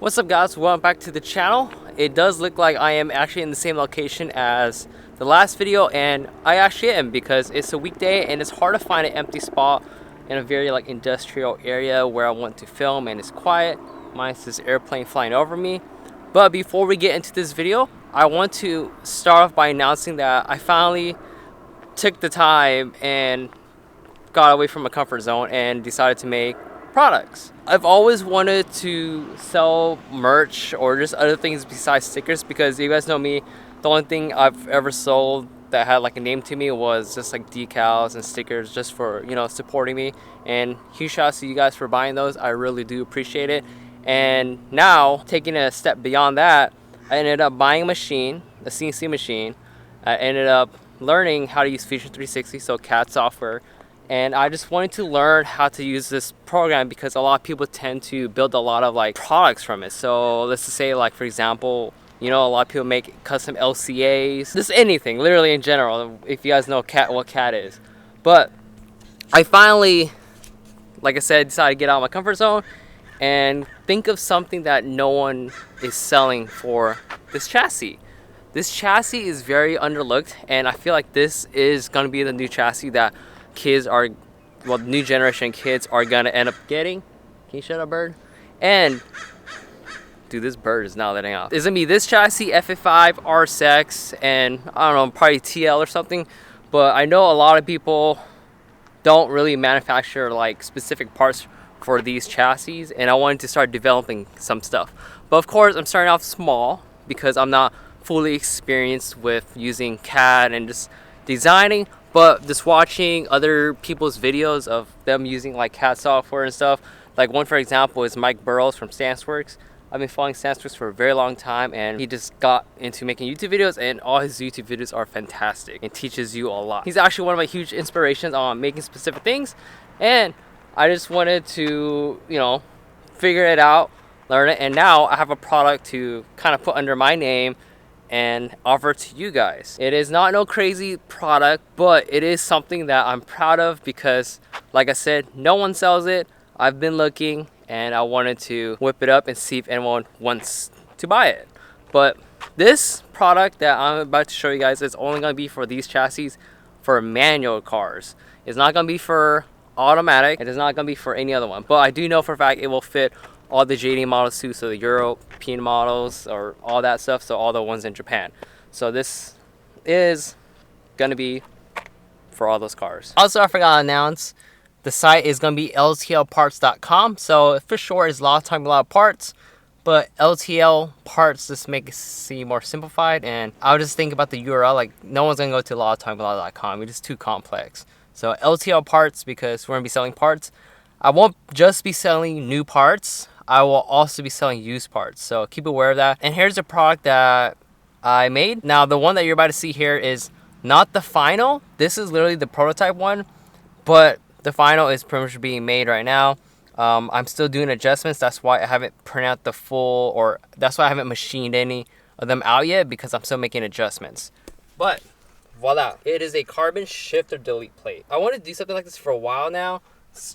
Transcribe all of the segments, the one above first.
What's up guys, welcome back to the channel. It does look like I am actually in the same location as the last video, and I actually am because it's a weekday and it's hard to find an empty spot in a very industrial area where I want to film and it's quiet minus this airplane flying over me. But before we get into this video, I want to start off by announcing that I finally took the time and got away from my comfort zone and decided to make products. I've always wanted to sell merch or just other things besides stickers, because you guys know me, the only thing I've ever sold that had a name to me was just decals and stickers just for, supporting me. And huge shout out to you guys for buying those. I really do appreciate it. And now taking a step beyond that, I ended up buying a machine, a CNC machine. I ended up learning how to use Fusion 360, so CAD software. And I just wanted to learn how to use this program because a lot of people tend to build a lot of products from it. So let's just say for example, a lot of people make custom LCAs, just anything, literally in general, if you guys know what CAD is. But I finally, like I said, decided to get out of my comfort zone and think of something that no one is selling for this chassis. This chassis is very underlooked, and I feel like this is going to be the new chassis that new generation kids are gonna end up getting. Can you shut up, bird? And dude, this bird is not letting off. It's gonna be this chassis, FA5, RSX, and I don't know, probably TL or something. But I know a lot of people don't really manufacture specific parts for these chassis, and I wanted to start developing some stuff. But of course, I'm starting off small because I'm not fully experienced with using CAD and just designing. But just watching other people's videos of them using CAD software and stuff. One for example is Mike Burrows from Stanceworks. I've been following Stanceworks for a very long time, and he just got into making YouTube videos, and all his YouTube videos are fantastic and teaches you a lot. He's actually one of my huge inspirations on making specific things, and I just wanted to, figure it out, learn it, and now I have a product to kind of put under my name and offer to you guys. It is not no crazy product, but it is something that I'm proud of because, like I said, no one sells it. I've been looking, and I wanted to whip it up and see if anyone wants to buy it. But this product that I'm about to show you guys is only going to be for these chassis for manual cars. It's not going to be for automatic. It is not going to be for any other one. But I do know for a fact it will fit all the JD models too, so the European models or all that stuff, so all the ones in Japan. So this is gonna be for all those cars. Also, I forgot to announce, the site is gonna be LTLParts.com. so for sure it's a lot of parts, but LTL Parts just make it seem more simplified. And I was just thinking about the URL, no one's gonna go to lotoftimeblah.com, it's just too complex. So LTL Parts, because we're gonna be selling parts. I won't just be selling new parts, I will also be selling used parts, so keep aware of that. And here's a product that I made. Now the one that you're about to see here is not the final. This is literally the prototype one, but the final is pretty much being made right now. I'm still doing adjustments. That's why I haven't printed out the full, or that's why I haven't machined any of them out yet, because I'm still making adjustments. But voila, it is a carbon shifter delete plate. I want to do something like this for a while now,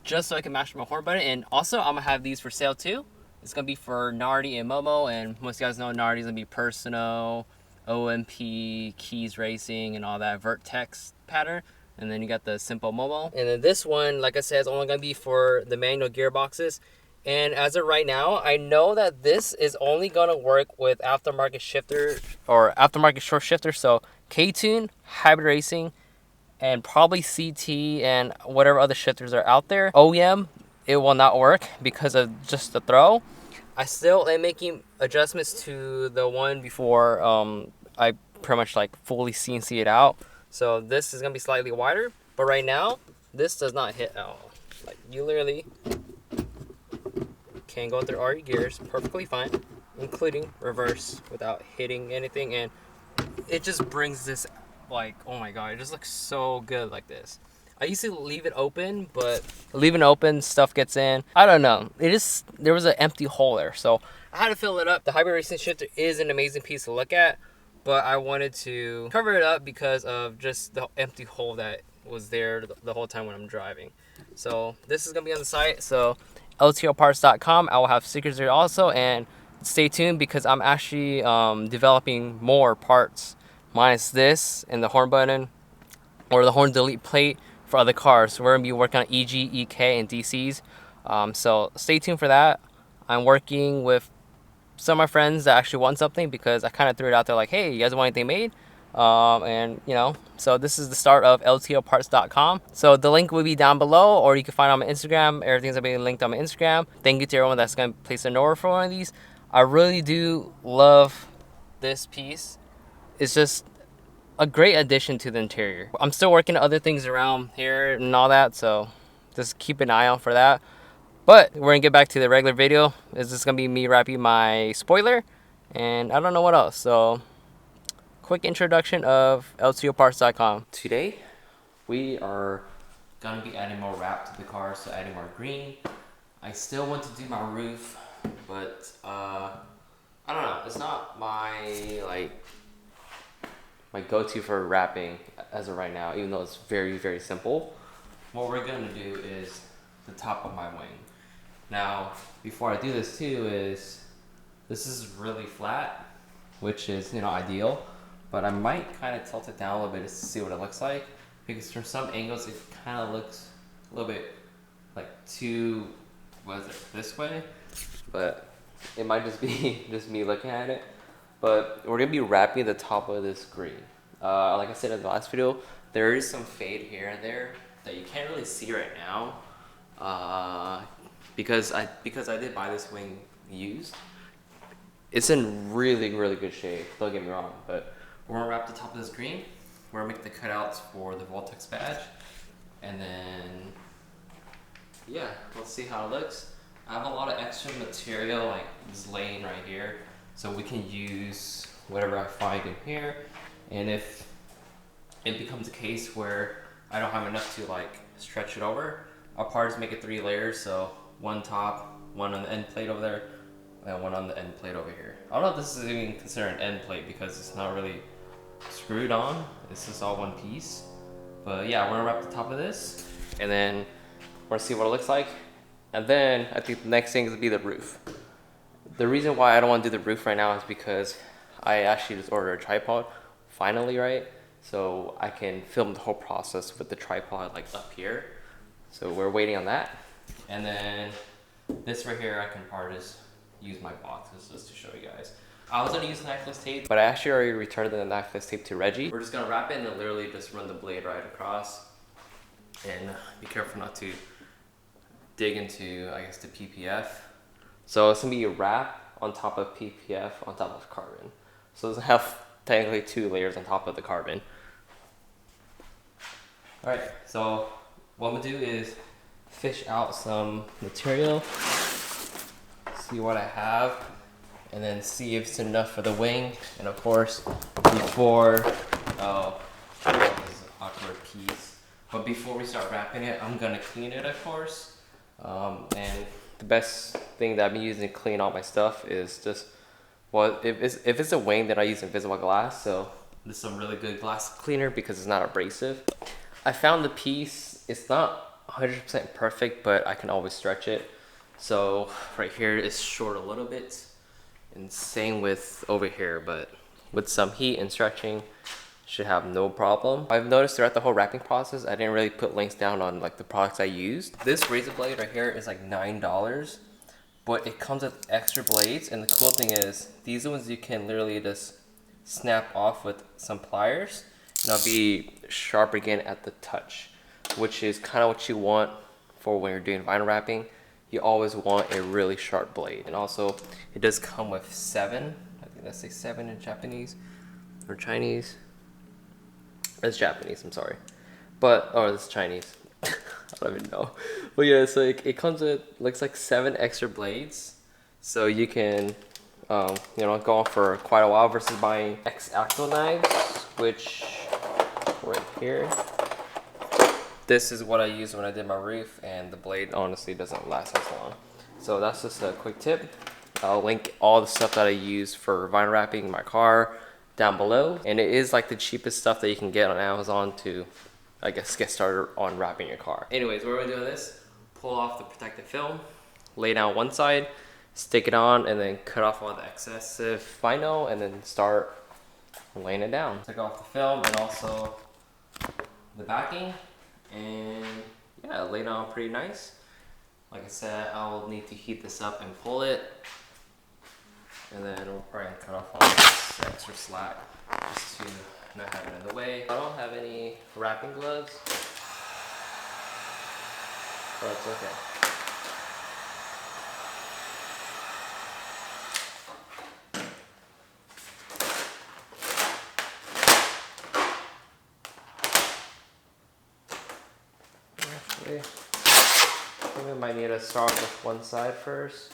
just so I can mash my horn button. And also I'm gonna have these for sale too. It's gonna be for Nardi and Momo, and most of you guys know Nardi's gonna be Personal, OMP, Keys Racing, and all that Vertex pattern. And then you got the simple Momo. And then this one, like I said, is only gonna be for the manual gearboxes. And as of right now, I know that this is only gonna work with aftermarket shifter or aftermarket short shifter. So K-Tune, Hybrid Racing, and probably CT and whatever other shifters are out there. OEM, it will not work because of just the throw. I still am making adjustments to the one before I pretty much fully CNC it out. So this is gonna be slightly wider, but right now this does not hit at all. You literally can go through all your gears perfectly fine, including reverse, without hitting anything, and it just brings this oh my god, it just looks so good like this. I used to leave it open, but leaving it open, stuff gets in. I don't know. There was an empty hole there, so I had to fill it up. The Hybrid Racing shifter is an amazing piece to look at, but I wanted to cover it up because of just the empty hole that was there the whole time when I'm driving. So this is gonna be on the site. So LTLParts.com. I will have stickers there also, and stay tuned because I'm actually developing more parts minus this and the horn button or the horn delete plate for other cars. So we're gonna be working on EG, EK, and DCs. So stay tuned for that. I'm working with some of my friends that actually want something because I kind of threw it out there like, hey, you guys want anything made? And you know, so this is the start of LTLParts.com. So the link will be down below, or you can find it on my Instagram. Everything's gonna be linked on my Instagram. Thank you to everyone that's gonna place an order for one of these. I really do love this piece. It's just a great addition to the interior. I'm still working other things around here and all that, so just keep an eye out for that. But we're gonna get back to the regular video. This is gonna be me wrapping my spoiler, and I don't know what else. So, quick introduction of LTLParts.com. Today, we are gonna be adding more wrap to the car, so adding more green. I still want to do my roof, but I don't know. It's not my go-to for wrapping as of right now, even though it's very, very simple. What we're gonna do is the top of my wing. Now, before I do this too, this is really flat, which is, you know, ideal, but I might kind of tilt it down a little bit just to see what it looks like, because from some angles it kind of looks a little bit like too, what is it, this way, but it might just be just me looking at it. But we're gonna be wrapping the top of this green. Like I said in the last video, there is some fade here and there that you can't really see right now. Because I did buy this wing used. It's in really, really good shape, don't get me wrong, but we're gonna wrap the top of this green. We're gonna make the cutouts for the Voltex badge. And then, yeah, let's see how it looks. I have a lot of extra material like this lane right here, so we can use whatever I find in here. And if it becomes a case where I don't have enough to like stretch it over, I'll probably just make it 3 layers, so one top, one on the end plate over there, and one on the end plate over here. I don't know if this is even considered an end plate because it's not really screwed on. It's just all one piece. But yeah, we're gonna wrap the top of this, and then we're gonna see what it looks like. And then I think the next thing is gonna be the roof. The reason why I don't want to do the roof right now is because I actually just ordered a tripod, finally, right? So I can film the whole process with the tripod like up here. So we're waiting on that. And then this right here, I can probably just use my boxes just to show you guys. I was gonna use knifeless tape, but I actually already returned the knifeless tape to Reggie. We're just gonna wrap it and then literally just run the blade right across. And be careful not to dig into, I guess, the PPF. So it's gonna be a wrap on top of PPF on top of carbon. So it's gonna have technically 2 layers on top of the carbon. All right, so what I'm gonna do is fish out some material, see what I have, and then see if it's enough for the wing. And of course, before, oh, this is an awkward piece. But before we start wrapping it, I'm gonna clean it, of course. And the best thing that I've been using to clean all my stuff is just, well, if it's a wing, then I use invisible glass. So this is some really good glass cleaner because it's not abrasive. I found the piece, it's not 100% perfect, but I can always stretch it. So right here is short a little bit, and same with over here, but with some heat and stretching, should have no problem. I've noticed throughout the whole wrapping process, I didn't really put links down on like the products I used. This razor blade right here is like $9, but it comes with extra blades, and the cool thing is these ones you can literally just snap off with some pliers, and it'll be sharp again at the touch, which is kind of what you want for when you're doing vinyl wrapping. You always want a really sharp blade. And also, it does come with 7. I think that's say 7 in Japanese or Chinese. It's Japanese, I'm sorry. But, oh, it's Chinese. I don't even know. But yeah, so it comes with, looks like 7 extra blades. So you can, you know, go on for quite a while versus buying X-Acto knives, which, right here. This is what I used when I did my roof, and the blade honestly doesn't last as long. So that's just a quick tip. I'll link all the stuff that I use for vinyl wrapping my car down below. And it is like the cheapest stuff that you can get on Amazon to, I guess, get started on wrapping your car. Anyways, what we're gonna do with this, pull off the protective film, lay down one side, stick it on, and then cut off all the excessive vinyl, and then start laying it down. Took off the film and also the backing, and yeah, it laid on pretty nice. Like I said, I will need to heat this up and pull it, and then we'll probably cut off all this extra slack just to not have it in the way. I don't have any wrapping gloves, but it's okay. Actually, I think we might need to start with one side first.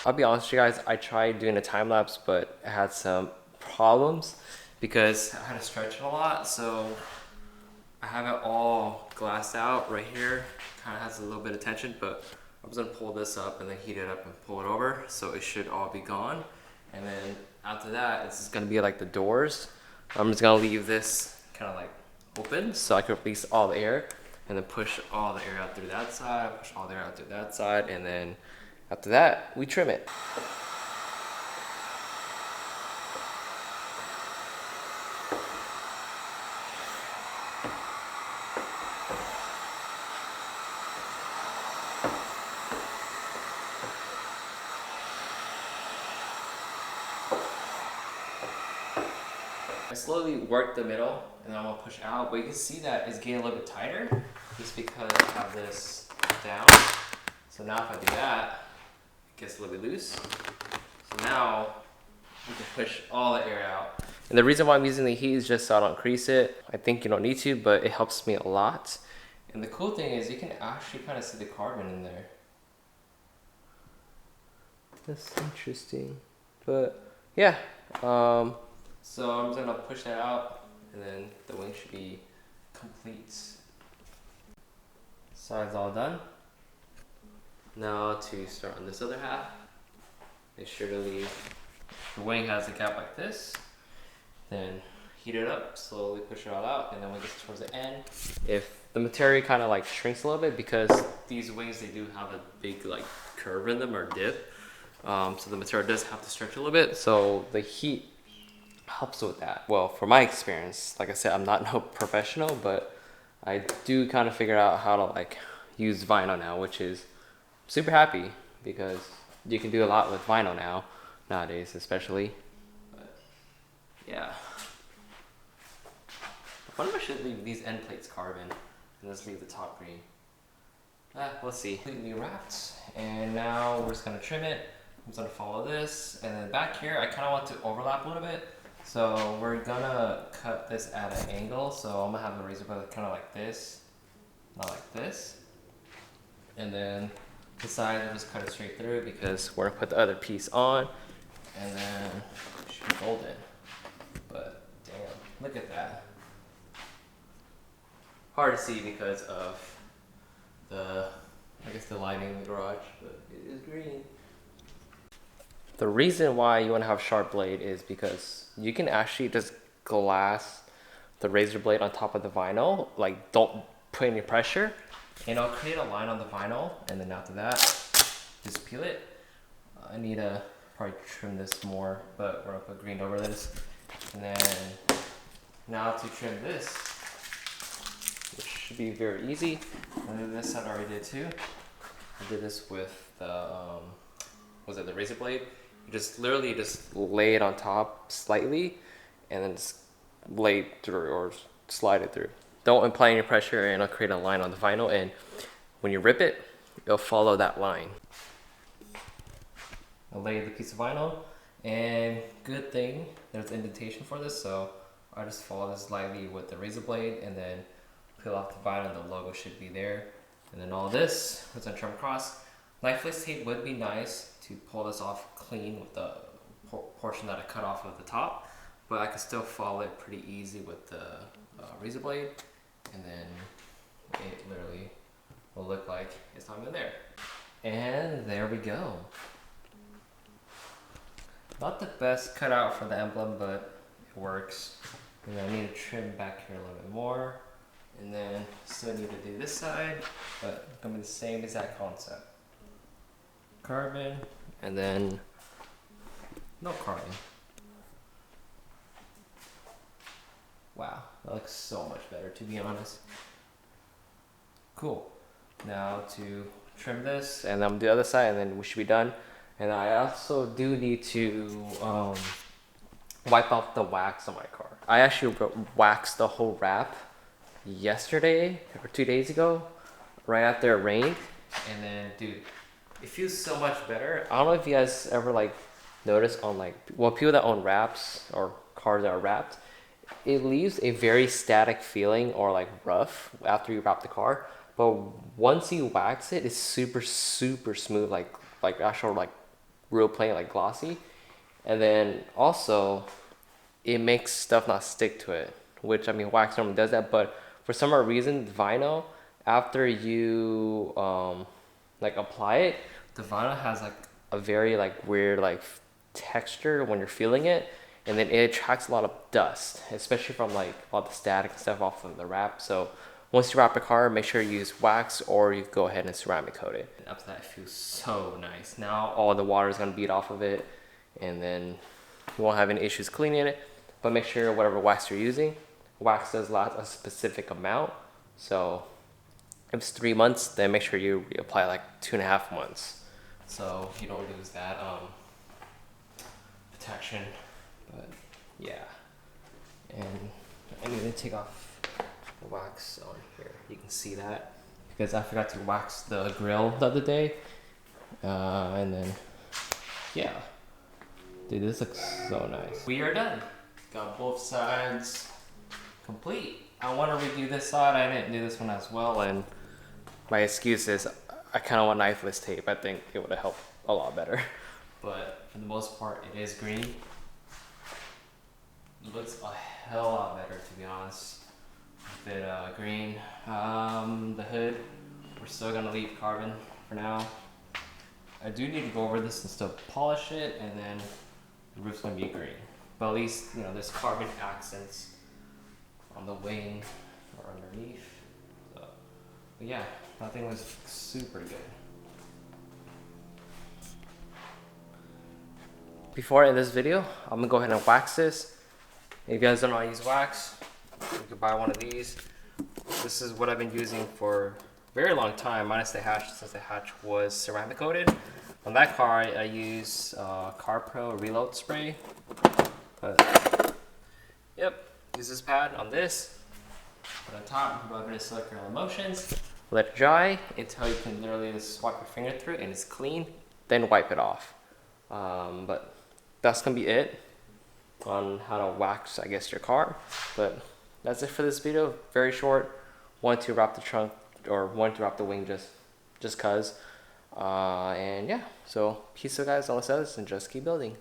I'll be honest with you guys, I tried doing a time lapse, but it had some problems because I had to stretch it a lot. So I have it all glassed out right here. Kind of has a little bit of tension, but I'm just gonna pull this up and then heat it up and pull it over. So it should all be gone. And then after that, it's just gonna be like the doors. I'm just gonna leave this kind of like open so I can release all the air, and then push all the air out through that side, push all the air out through that side, and then after that, we trim it. I slowly work the middle, and then I'm gonna push out, but you can see that it's getting a little bit tighter just because I have this down. So now if I do that, it gets a little bit loose. So now we can push all the air out. And the reason why I'm using the heat is just so I don't crease it. I think you don't need to, but it helps me a lot. And the cool thing is you can actually kind of see the carbon in there. That's interesting. But yeah, so I'm just gonna push that out, and then the wing should be complete. Side's all done. Now to start on this other half, make sure to leave the wing has a gap like this. Then heat it up, slowly push it all out, and then when it gets towards the end, if the material kind of like shrinks a little bit, because these wings, they do have a big like curve in them or dip, so the material does have to stretch a little bit, so the heat helps with that. Well, for my experience, like I said, I'm not no professional, but I do kind of figure out how to like use vinyl now, which is super happy because you can do a lot with vinyl nowadays, especially. But yeah, I wonder if I should leave these end plates carbon and just leave the top green. We'll see. Completely wrapped, and now we're just gonna trim it. I'm just gonna follow this, and then back here I kind of want to overlap a little bit, so we're gonna cut this at an angle. So I'm gonna have the razor blade kind of like this, not like this, and then the side I'll just cut it straight through because we're gonna put the other piece on, and then it should be golden. But damn, look at that. Hard to see because of the, I guess, the lighting in the garage, but it is green. The reason why you want to have sharp blade is because you can actually just glass the razor blade on top of the vinyl, like don't put any pressure, and I'll create a line on the vinyl, and then after that, just peel it. I need to probably trim this more, but we're gonna put green over this. And then now to trim this, which should be very easy. And then this side I already did too. I did this with the was it the razor blade? You just literally just lay it on top slightly, and then just lay it through or slide it through. Don't apply any pressure, and it'll create a line on the vinyl. And when you rip it, it'll follow that line. I'll lay the piece of vinyl, and good thing there's indentation for this, so I just follow this lightly with the razor blade, and then peel off the vinyl, and the logo should be there. And then all this, which I trim across. Knifeless tape would be nice to pull this off clean with the portion that I cut off of the top, but I can still follow it pretty easy with the razor blade, and then it literally will look like it's not even there. And there we go. Not the best cutout for the emblem, but it works. And I need to trim back here a little bit more. And then still need to do this side, but it's gonna be the same exact concept. Carbon, and then no carbon. Wow, that looks so much better, to be honest. Cool. Now to trim this, and then the other side, and then we should be done. And I also do need to wipe off the wax on my car. I actually waxed the whole wrap yesterday or 2 days ago, right after it rained. And then, dude, it feels so much better. I don't know if you guys ever like notice on like, well, people that own wraps or cars that are wrapped, it leaves a very static feeling or like rough after you wrap the car. But once you wax it, it's super smooth, like actual like real plain, like glossy. And then also it makes stuff not stick to it, which I mean wax normally does that, but for some odd reason vinyl, after you like apply it, the vinyl has like a very like weird like texture when you're feeling it, and then it attracts a lot of dust, especially from like all the static and stuff off of the wrap. So once you wrap a car, make sure you use wax or you go ahead and ceramic coat it. And after that, it feels so nice. Now all the water is gonna beat off of it, and then you won't have any issues cleaning it. But make sure whatever wax you're using, wax does last a specific amount. So if it's 3 months, then make sure you reapply like 2.5 months, so you don't lose that protection. But yeah, and I need to take off the wax on here. You can see that because I forgot to wax the grill the other day, and then yeah, dude, this looks so nice. We are done. Got both sides complete. I want to redo this side. I didn't do this one as well, and my excuse is I kind of want knifeless tape. I think it would have helped a lot better, but for the most part, it is green. It looks a hell lot better, to be honest. With it green. The hood, we're still gonna leave carbon for now. I do need to go over this and still polish it, and then the roof's gonna be green. But at least, you know, there's carbon accents on the wing or underneath. So, but yeah, that thing was super good. Before I end this video, I'm gonna go ahead and wax this. If you guys don't know how to use wax, you can buy one of these. This is what I've been using for a very long time, minus the hatch, since the hatch was ceramic coated. On that car, I use Car Pro Reload Spray. But yep, use this pad on this. Put on top, rub it in circular motions. Let it dry until you can literally just swipe your finger through it and it's clean. Then wipe it off. But that's gonna be it on how to wax, I guess, your car. But that's it for this video. Very short. Wanted to wrap the trunk, or wanted to wrap the wing just cause. And yeah, so peace out guys, all it says, and just keep building.